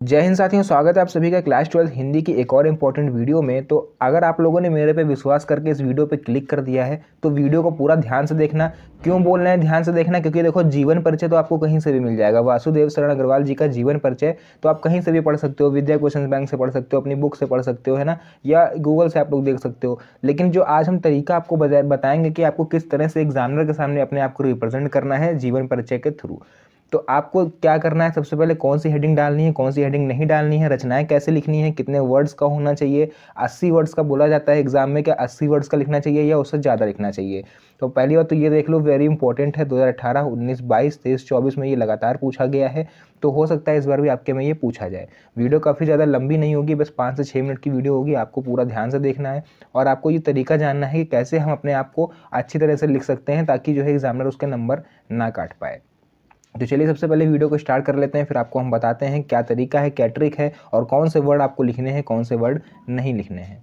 जय हिंद साथियों, स्वागत है आप सभी का क्लास 12 हिंदी की एक और इम्पॉर्टेंट वीडियो में। तो अगर आप लोगों ने मेरे पे विश्वास करके इस वीडियो पे क्लिक कर दिया है तो वीडियो को पूरा ध्यान से देखना। क्यों बोल रहे हैं ध्यान से देखना? क्योंकि देखो, जीवन परिचय तो आपको कहीं से भी मिल जाएगा। वासुदेव शरण अग्रवाल जी का जीवन परिचय तो आप कहीं से भी पढ़ सकते हो, विद्या क्वेश्चन बैंक से पढ़ सकते हो, अपनी बुक से पढ़ सकते हो, है ना, या गूगल से आप लोग देख सकते हो। लेकिन जो आज हम तरीका आपको बताएंगे कि आपको किस तरह से एग्जामिनर के सामने अपने आप को रिप्रेजेंट करना है जीवन परिचय के थ्रू। तो आपको क्या करना है, सबसे पहले कौन सी हेडिंग डालनी है, कौन सी हेडिंग नहीं डालनी है, रचनाएं कैसे लिखनी है, कितने वर्ड्स का होना चाहिए। 80 वर्ड्स का बोला जाता है एग्जाम में, क्या 80 वर्ड्स का लिखना चाहिए या उससे ज़्यादा लिखना चाहिए? तो पहली बात तो ये देख लो, वेरी इंपॉर्टेंट है। 2018, 19, 22, 23, 24 में ये लगातार पूछा गया है, तो हो सकता है इस बार भी आपके में ये पूछा जाए। वीडियो काफ़ी ज़्यादा लंबी नहीं होगी, बस 5 से 6 मिनट की वीडियो होगी। आपको पूरा ध्यान से देखना है और आपको ये तरीका जानना है कि कैसे हम अपने आप को अच्छी तरह से लिख सकते हैं ताकि जो है एग्जामिनर उसके नंबर ना काट पाए। तो चलिए सबसे पहले वीडियो को स्टार्ट कर लेते हैं, फिर आपको हम बताते हैं क्या तरीका है, क्या ट्रिक है और कौन से वर्ड आपको लिखने हैं, कौन से वर्ड नहीं लिखने हैं।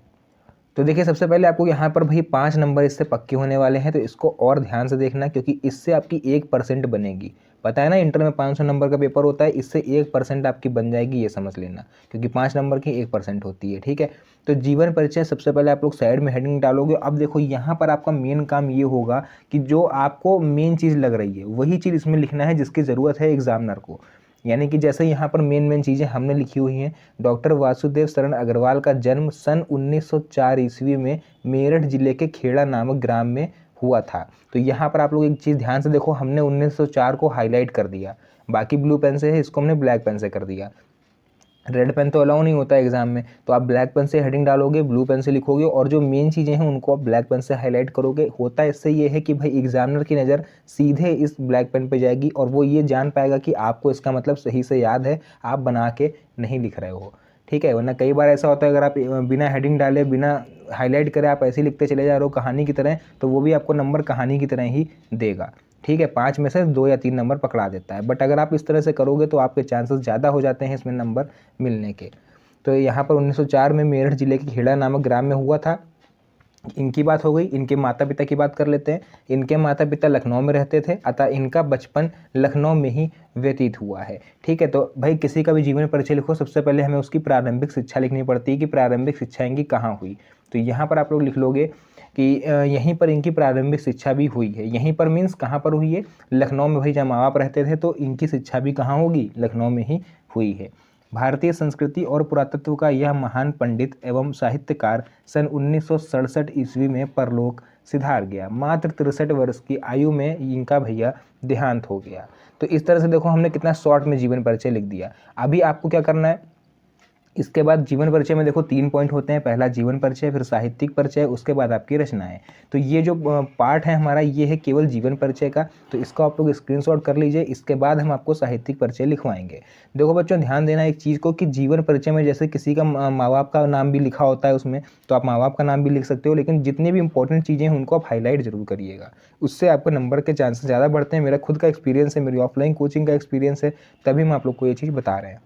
तो देखिए, सबसे पहले आपको यहाँ पर भाई 5 नंबर इससे पक्के होने वाले हैं, तो इसको और ध्यान से देखना क्योंकि इससे आपकी 1% बनेगी। पता है ना, इंटर में 500 नंबर का पेपर होता है, इससे 1% आपकी बन जाएगी, ये समझ लेना, क्योंकि 5 नंबर की 1% होती है। ठीक है, तो जीवन परिचय सबसे पहले आप लोग साइड में हेडिंग डालोगे। अब देखो, यहाँ पर आपका मेन काम ये होगा कि जो आपको मेन चीज़ लग रही है वही चीज़ इसमें लिखना है जिसकी ज़रूरत है एग्जामिनर को। यानी कि जैसे यहाँ पर मेन चीज़ें हमने लिखी हुई हैं। डॉक्टर वासुदेव शरण अग्रवाल का जन्म सन 1904 ईस्वी में मेरठ जिले के खेड़ा नामक ग्राम में हुआ था। तो यहाँ पर आप लोग एक चीज़ ध्यान से देखो, हमने 1904 को हाईलाइट कर दिया, बाकी ब्लू पेन से है, इसको हमने ब्लैक पेन से कर दिया। रेड पेन तो अलाउ नहीं होता है एग्जाम में, तो आप ब्लैक पेन से हेडिंग डालोगे, ब्लू पेन से लिखोगे और जो मेन चीज़ें हैं उनको आप ब्लैक पेन से हाईलाइट करोगे। होता है इससे ये है कि भाई एग्जामिनर की नज़र सीधे इस ब्लैक पेन पे जाएगी और वो ये जान पाएगा कि आपको इसका मतलब सही से याद है, आप बना के नहीं लिख रहे हो। ठीक है, वरना कई बार ऐसा होता है, अगर आप बिना हेडिंग डाले, बिना हाईलाइट करे आप ऐसे ही लिखते चले जा रहे हो कहानी की तरह, तो वो भी आपको नंबर कहानी की तरह ही देगा। ठीक है, 5 में से 2 या 3 नंबर पकड़ा देता है, बट अगर आप इस तरह से करोगे तो आपके चांसेस ज़्यादा हो जाते हैं इसमें नंबर मिलने के। तो यहाँ पर 1904 में मेरठ जिले के खेड़ा नामक ग्राम में हुआ था। इनकी बात हो गई। इनके माता पिता की बात कर लेते हैं। इनके माता पिता लखनऊ में रहते थे, अतः इनका बचपन लखनऊ में ही व्यतीत हुआ है। ठीक है, तो भाई किसी का भी जीवन परिचय लिखो, सबसे पहले हमें उसकी प्रारंभिक शिक्षा लिखनी पड़ती है कि प्रारंभिक शिक्षा इनकी कहाँ हुई। तो यहाँ पर आप लोग लिख लोगे कि यहीं पर इनकी प्रारंभिक शिक्षा भी हुई है। यहीं पर मीन्स कहाँ पर हुई है? लखनऊ में। भाई जब माँ बाप रहते थे तो इनकी शिक्षा भी कहाँ होगी? लखनऊ में ही हुई है। भारतीय संस्कृति और पुरातत्व का यह महान पंडित एवं साहित्यकार सन 1967 ईस्वी में परलोक सिधार गया। मात्र 63 वर्ष की आयु में इनका भैया देहांत हो गया। तो इस तरह से देखो, हमने कितना शॉर्ट में जीवन परिचय लिख दिया। अभी आपको क्या करना है, इसके बाद जीवन परिचय में देखो 3 पॉइंट होते हैं। पहला जीवन परिचय, फिर साहित्यिक परिचय, उसके बाद आपकी रचनाएं। तो ये जो पार्ट है हमारा, ये है केवल जीवन परिचय का, तो इसको आप लोग स्क्रीनशॉट कर लीजिए। इसके बाद हम आपको साहित्यिक परिचय लिखवाएंगे। देखो बच्चों, ध्यान देना एक चीज़ को कि जीवन परिचय में जैसे किसी का माँ बाप का नाम भी लिखा होता है उसमें, तो आप माँ बाप का नाम भी लिख सकते हो, लेकिन जितनी भी इंपॉर्टेंट चीज़ें हैं उनको आप हाईलाइट जरूर करिएगा। उससे आपके नंबर के चांसेस ज़्यादा बढ़ते हैं। मेरा खुद का एक्सपीरियंस है, मेरी ऑफलाइन कोचिंग का एक्सपीरियंस है, तभी हम आप लोग को ये चीज़ बता रहे हैं।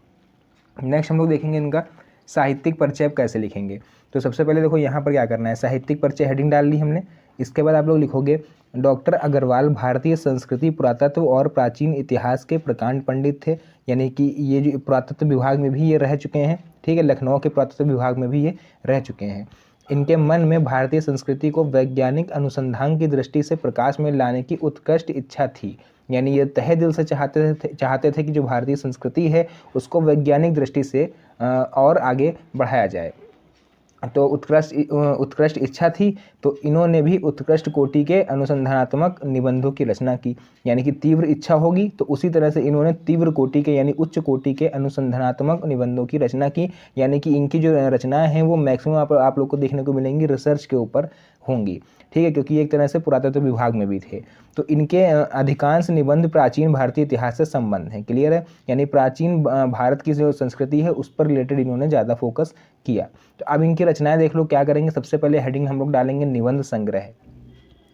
नेक्स्ट हम लोग देखेंगे इनका साहित्यिक परिचय आप कैसे लिखेंगे। तो सबसे पहले देखो, यहाँ पर क्या करना है, साहित्यिक परिचय हेडिंग डाल ली हमने। इसके बाद आप लोग लिखोगे, डॉक्टर अग्रवाल भारतीय संस्कृति, पुरातत्व और प्राचीन इतिहास के प्रकांड पंडित थे। यानी कि ये जो पुरातत्व विभाग में भी ये रह चुके हैं। ठीक है, लखनऊ के पुरातत्व विभाग में भी ये रह चुके हैं। इनके मन में भारतीय संस्कृति को वैज्ञानिक अनुसंधान की दृष्टि से प्रकाश में लाने की उत्कृष्ट इच्छा थी। यानी ये तहे दिल से चाहते थे कि जो भारतीय संस्कृति है उसको वैज्ञानिक दृष्टि से और आगे बढ़ाया जाए। तो उत्कृष्ट इच्छा थी, तो इन्होंने भी उत्कृष्ट कोटि के अनुसंधानात्मक निबंधों की रचना की। यानी कि तीव्र इच्छा होगी तो उसी तरह से इन्होंने तीव्र कोटि के यानी उच्च कोटि के अनुसंधानात्मक निबंधों की रचना की। यानी कि इनकी जो रचनाएं हैं वो मैक्सिमम आप लोग को देखने को मिलेंगी रिसर्च के ऊपर होंगी। ठीक है, क्योंकि एक तरह से पुरातत्व विभाग में भी थे। तो इनके अधिकांश निबंध प्राचीन भारतीय इतिहास से संबंध हैं। क्लियर है, यानी प्राचीन भारत की जो संस्कृति है उस पर रिलेटेड इन्होंने ज़्यादा फोकस किया। तो अब इनकी रचनाएं देख लो क्या करेंगे। सबसे पहले हेडिंग हम लोग डालेंगे निबंध संग्रह।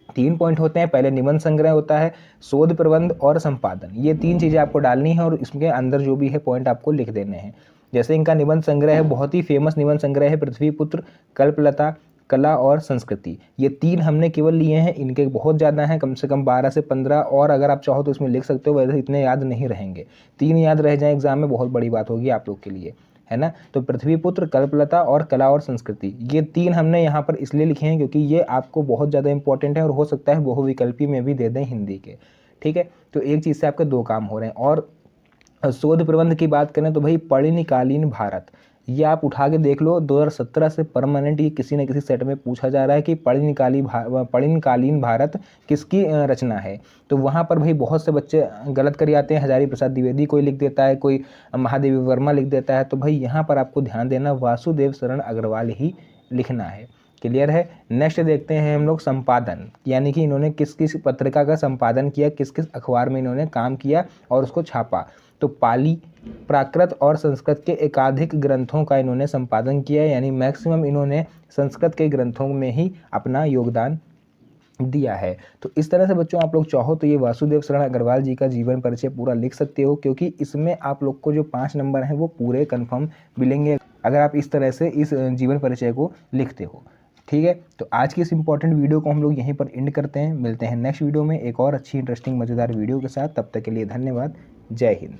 3 पॉइंट होते हैं। पहले निबंध संग्रह होता है, शोध प्रबंध और संपादन। ये 3 चीज़ें आपको डालनी है और इसके अंदर जो भी है पॉइंट आपको लिख देने हैं। जैसे इनका निबंध संग्रह है, बहुत ही फेमस निबंध संग्रह है, पृथ्वी पुत्र, कल्पलता, कला और संस्कृति। ये 3 हमने केवल लिए हैं, इनके बहुत ज़्यादा हैं, कम से कम 12 से 15, और अगर आप चाहो तो इसमें लिख सकते हो, वैसे इतने याद नहीं रहेंगे। 3 याद रह जाएँ एग्ज़ाम में, बहुत बड़ी बात होगी आप लोग के लिए, है ना। तो पृथ्वीपुत्र, कल्पलता और कला और संस्कृति, ये 3 हमने यहाँ पर इसलिए लिखे हैं क्योंकि ये आपको बहुत ज़्यादा इंपॉर्टेंट है और हो सकता है बहुविकल्पी में भी दे दें हिंदी के, ठीक है। तो एक चीज़ से आपके 2 काम हो रहे हैं। और शोध प्रबंध की बात करें तो भाई पर्णिकालीन भारत, ये आप उठा के देख लो, 2017 से परमानेंट ये किसी न किसी सेट में पूछा जा रहा है कि पर्णिकालीन भारत किसकी रचना है। तो वहाँ पर भाई बहुत से बच्चे गलत कर जाते हैं, हजारी प्रसाद द्विवेदी कोई लिख देता है, कोई महादेवी वर्मा लिख देता है। तो भाई यहाँ पर आपको ध्यान देना, वासुदेव शरण अग्रवाल ही लिखना है। क्लियर है। नेक्स्ट देखते हैं हम लोग संपादन, यानी कि इन्होंने किस किस पत्रिका का संपादन किया, किस किस अखबार में इन्होंने काम किया और उसको छापा। तो पाली, प्राकृत और संस्कृत के एकाधिक ग्रंथों का इन्होंने संपादन किया, यानी मैक्सिमम इन्होंने संस्कृत के ग्रंथों में ही अपना योगदान दिया है। तो इस तरह से बच्चों आप लोग चाहो तो ये वासुदेव शरण अग्रवाल जी का जीवन परिचय पूरा लिख सकते हो, क्योंकि इसमें आप लोग को जो 5 नंबर हैं वो पूरे कंफर्म मिलेंगे अगर आप इस तरह से इस जीवन परिचय को लिखते हो, ठीक है। तो आज की इस इंपॉर्टेंट वीडियो को हम लोग यहीं पर एंड करते हैं। मिलते हैं नेक्स्ट वीडियो में एक और अच्छी इंटरेस्टिंग मज़ेदार वीडियो के साथ। तब तक के लिए धन्यवाद। जय हिंद।